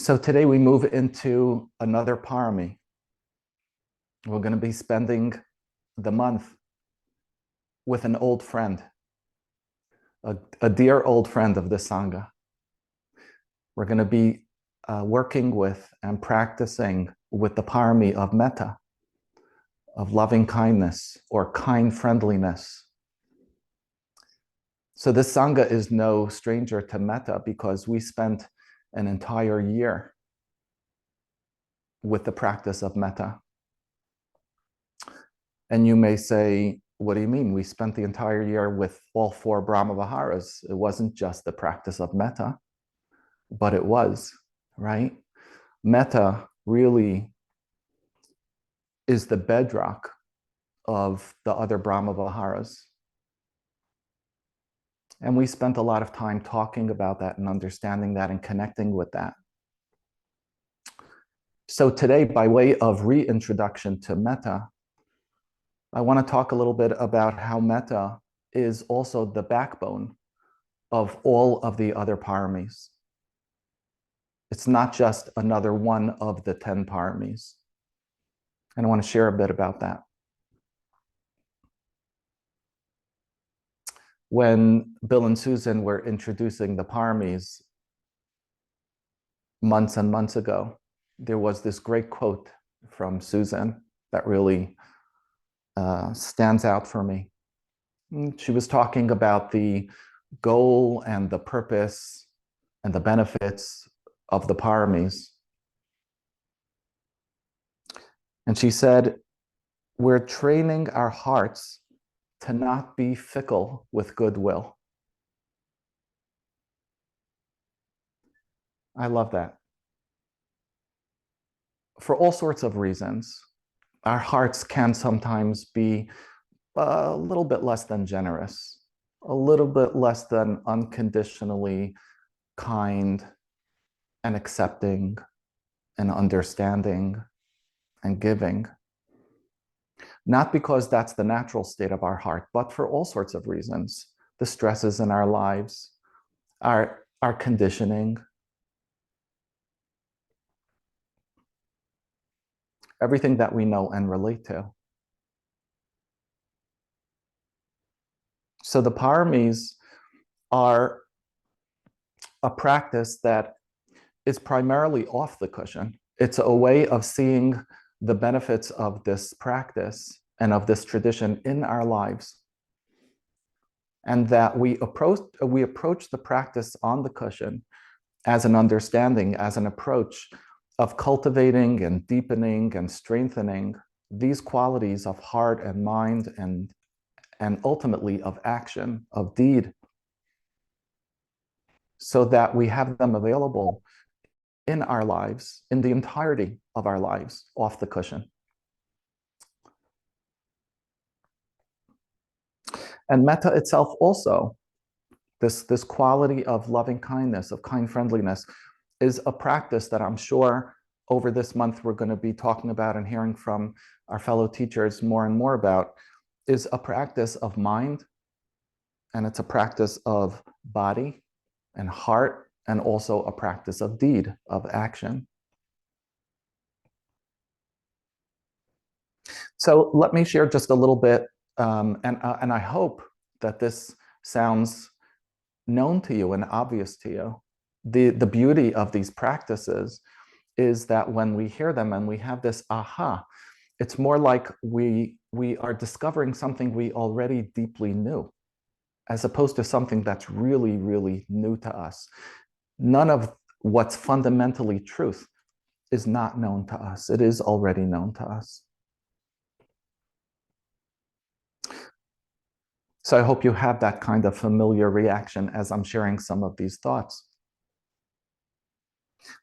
So today we move into another Parami. We're going to be spending the month with an old friend, a dear old friend of the Sangha. We're going to be working with and practicing with the Parami of Metta, of loving kindness or kind friendliness. So this Sangha is no stranger to Metta because we spent an entire year with the practice of Metta. And you may say, what do you mean? We spent the entire year with all four Brahma Viharas. It wasn't just the practice of Metta, but it was, right? Metta really is the bedrock of the other Brahma Viharas. And we spent a lot of time talking about that and understanding that and connecting with that. So today, by way of reintroduction to Metta, I want to talk a little bit about how Metta is also the backbone of all of the other paramis. It's not just another one of the 10 paramis. And I want to share a bit about that. When Bill and Susan were introducing the paramis months and months ago, there was this great quote from Susan that really stands out for me. She was talking about the goal and the purpose and the benefits of the paramis. And she said, we're training our hearts to not be fickle with goodwill. I love that. For all sorts of reasons, our hearts can sometimes be a little bit less than generous, a little bit less than unconditionally kind and accepting and understanding and giving. Not because that's the natural state of our heart, but for all sorts of reasons. The stresses in our lives, our conditioning, everything that we know and relate to. So the paramis are a practice that is primarily off the cushion. It's a way of seeing the benefits of this practice and of this tradition in our lives. And that we approach the practice on the cushion as an understanding, as an approach of cultivating and deepening and strengthening these qualities of heart and mind and ultimately of action, of deed, so that we have them available in our lives, in the entirety of our lives, off the cushion. And Metta itself also, this quality of loving kindness, of kind friendliness, is a practice that I'm sure over this month we're going to be talking about and hearing from our fellow teachers more and more about, is a practice of mind, and it's a practice of body and heart, and also a practice of deed, of action. So let me share just a little bit, and I hope that this sounds known to you and obvious to you. The beauty of these practices is that when we hear them and we have this aha, it's more like we are discovering something we already deeply knew, as opposed to something that's really, really new to us. None of what's fundamentally truth is not known to us. It is already known to us. So I hope you have that kind of familiar reaction as I'm sharing some of these thoughts.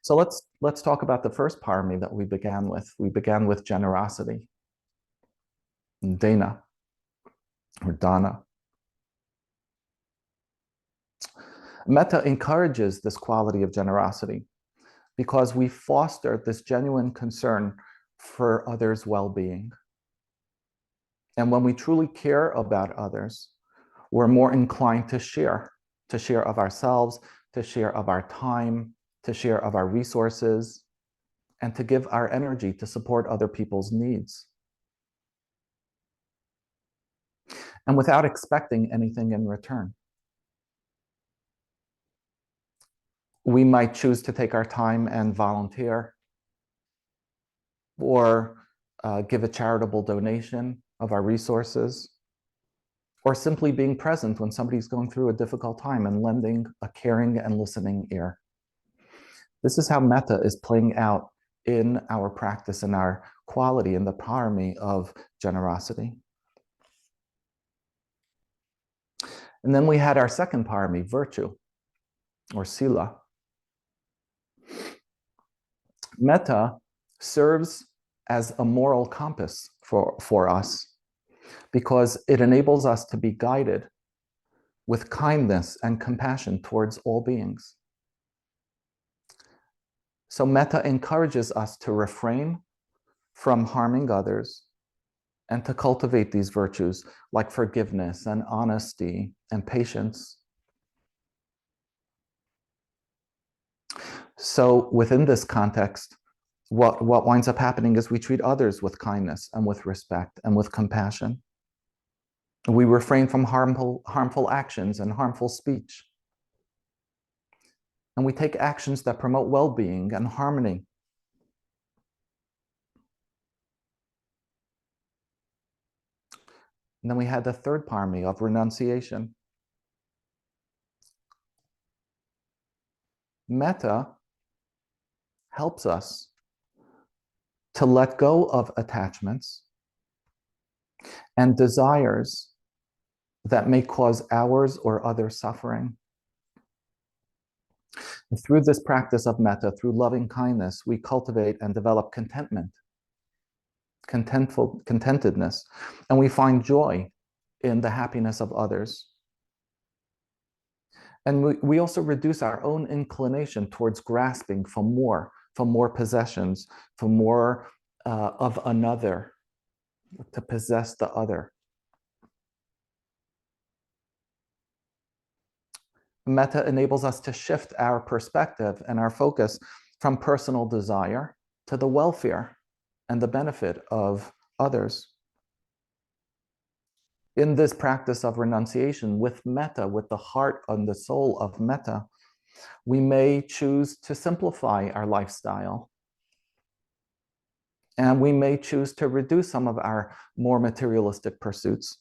So let's talk about the first parami that we began with. We began with generosity, dana, or dana. Metta encourages this quality of generosity because we foster this genuine concern for others' well-being. And when we truly care about others, we're more inclined to share of ourselves, to share of our time, to share of our resources, and to give our energy to support other people's needs. And without expecting anything in return. We might choose to take our time and volunteer, or give a charitable donation of our resources, or simply being present when somebody's going through a difficult time and lending a caring and listening ear. This is how metta is playing out in our practice and our quality in the parami of generosity. And then we had our second parami, virtue, or sila. Metta serves as a moral compass for us because it enables us to be guided with kindness and compassion towards all beings. So metta encourages us to refrain from harming others and to cultivate these virtues like forgiveness and honesty and patience. So within this context, what winds up happening is we treat others with kindness and with respect and with compassion. We refrain from harmful actions and harmful speech. And we take actions that promote well-being and harmony. And then we had the third parami of renunciation. Metta helps us to let go of attachments and desires that may cause ours or others suffering. And through this practice of metta, through loving kindness, we cultivate and develop contentment, contentedness, and we find joy in the happiness of others. And we also reduce our own inclination towards grasping for more possessions, for more of another, to possess the other. Metta enables us to shift our perspective and our focus from personal desire to the welfare and the benefit of others. In this practice of renunciation with metta, with the heart and the soul of metta, we may choose to simplify our lifestyle. And we may choose to reduce some of our more materialistic pursuits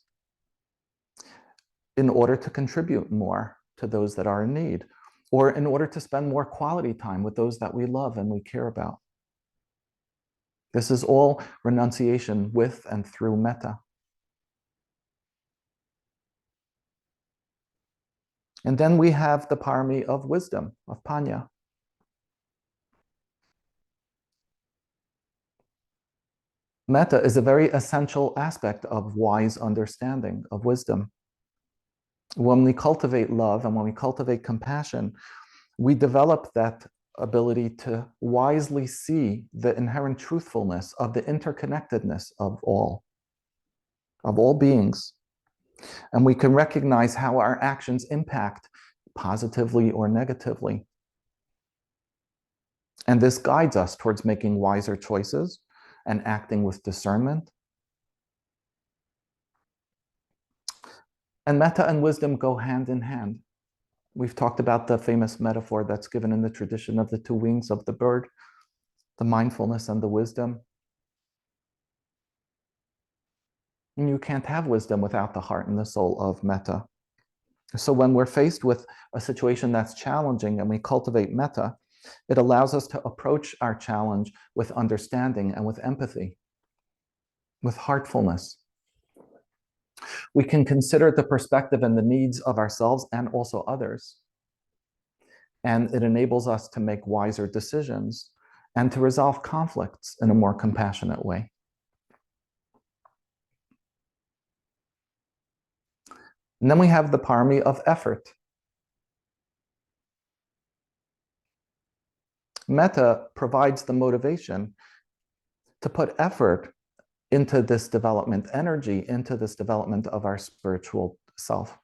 in order to contribute more to those that are in need, or in order to spend more quality time with those that we love and we care about. This is all renunciation with and through metta. And then we have the parami of wisdom, of panya. Metta is a very essential aspect of wise understanding, of wisdom. When we cultivate love and when we cultivate compassion, we develop that ability to wisely see the inherent truthfulness of the interconnectedness of all beings. And we can recognize how our actions impact positively or negatively. And this guides us towards making wiser choices and acting with discernment. And metta and wisdom go hand in hand. We've talked about the famous metaphor that's given in the tradition of the two wings of the bird, the mindfulness and the wisdom. And you can't have wisdom without the heart and the soul of metta. So when we're faced with a situation that's challenging and we cultivate metta, it allows us to approach our challenge with understanding and with empathy, with heartfulness. We can consider the perspective and the needs of ourselves and also others. And it enables us to make wiser decisions and to resolve conflicts in a more compassionate way. And then we have the parami of effort. Metta provides the motivation to put effort into this development, energy into this development of our spiritual self.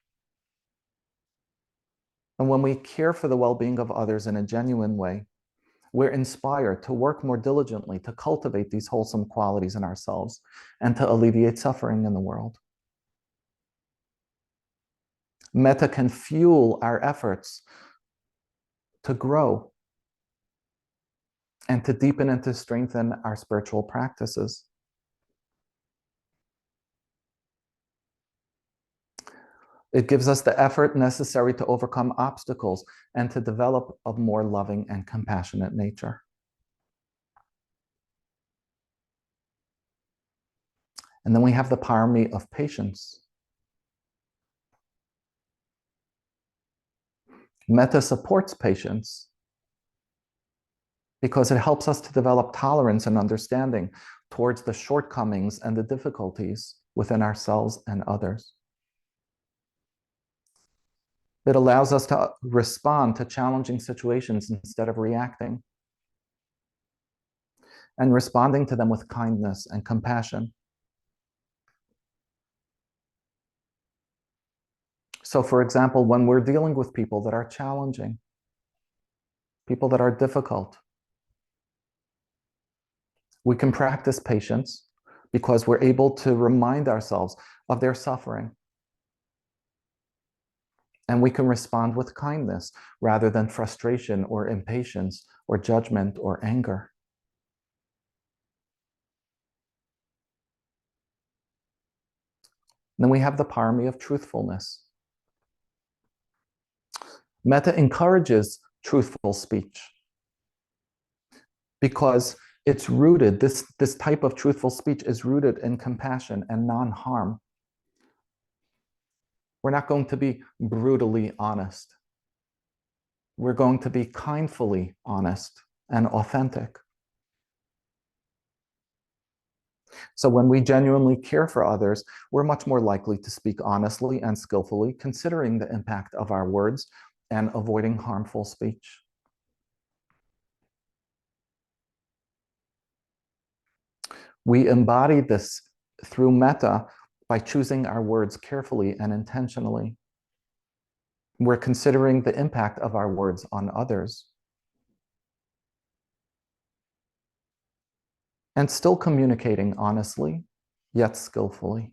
And when we care for the well-being of others in a genuine way, We're inspired to work more diligently to cultivate these wholesome qualities in ourselves and to alleviate suffering in the world. Metta can fuel our efforts to grow and to deepen and to strengthen our spiritual practices. It gives us the effort necessary to overcome obstacles and to develop a more loving and compassionate nature. And then we have the Parami of patience. Metta supports patience because it helps us to develop tolerance and understanding towards the shortcomings and the difficulties within ourselves and others. It allows us to respond to challenging situations instead of reacting, and responding to them with kindness and compassion. So, for example, when we're dealing with people that are challenging, people that are difficult, we can practice patience because we're able to remind ourselves of their suffering. And we can respond with kindness rather than frustration or impatience or judgment or anger. Then we have the parami of truthfulness. Metta encourages truthful speech because it's rooted, this type of truthful speech is rooted in compassion and non-harm. We're not going to be brutally honest. We're going to be kindfully honest and authentic. So when we genuinely care for others, we're much more likely to speak honestly and skillfully, considering the impact of our words and avoiding harmful speech. We embody this through metta by choosing our words carefully and intentionally. We're considering the impact of our words on others. And still communicating honestly, yet skillfully.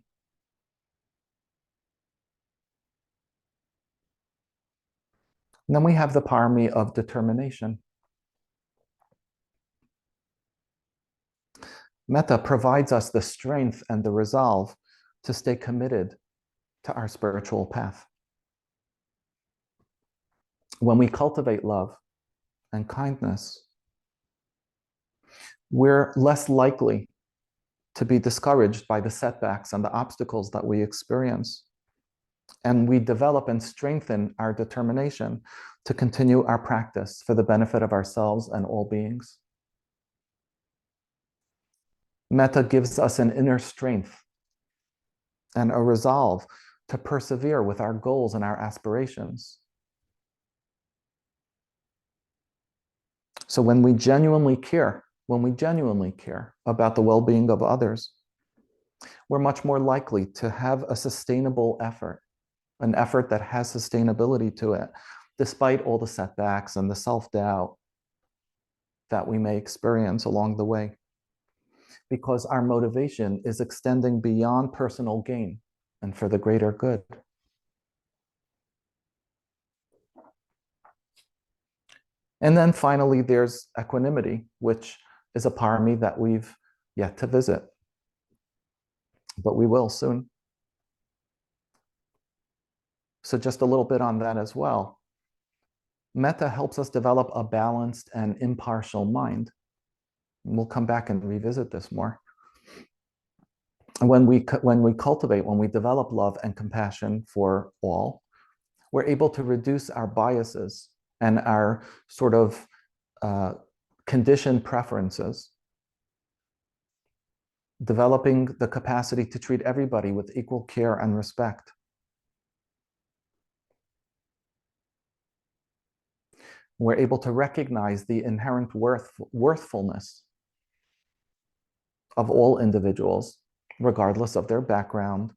And then we have the parami of determination. Metta provides us the strength and the resolve to stay committed to our spiritual path. When we cultivate love and kindness, we're less likely to be discouraged by the setbacks and the obstacles that we experience. And we develop and strengthen our determination to continue our practice for the benefit of ourselves and all beings. Metta gives us an inner strength and a resolve to persevere with our goals and our aspirations. So when we genuinely care about the well-being of others, we're much more likely to have a sustainable effort, an effort that has sustainability to it, despite all the setbacks and the self-doubt that we may experience along the way, because our motivation is extending beyond personal gain and for the greater good. And then finally, there's equanimity, which is a parami that we've yet to visit, but we will soon. So just a little bit on that as well. Metta helps us develop a balanced and impartial mind. We'll come back and revisit this more. When we cultivate, when we develop love and compassion for all, we're able to reduce our biases and our sort of conditioned preferences, developing the capacity to treat everybody with equal care and respect. We're able to recognize the inherent worthfulness of all individuals, regardless of their background,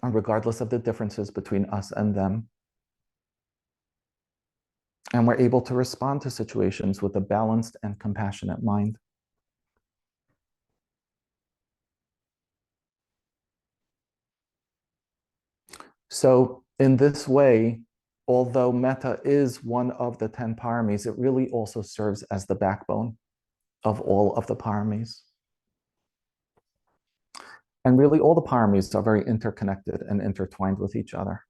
and regardless of the differences between us and them. And we're able to respond to situations with a balanced and compassionate mind. So, in this way, although metta is one of the 10 paramis, it really also serves as the backbone of all of the paramis. And really, all the paramis are very interconnected and intertwined with each other.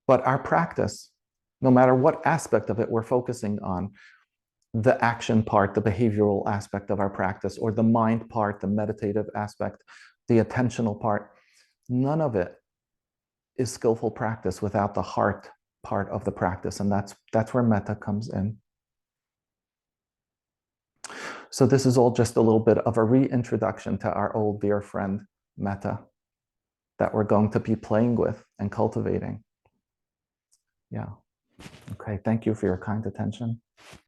But our practice, no matter what aspect of it we're focusing on, the action part, the behavioral aspect of our practice, or the mind part, the meditative aspect, the attentional part, none of it is skillful practice without the heart part of the practice. And that's where metta comes in. So this is all just a little bit of a reintroduction to our old dear friend, metta, that we're going to be playing with and cultivating. Yeah. Okay. Thank you for your kind attention.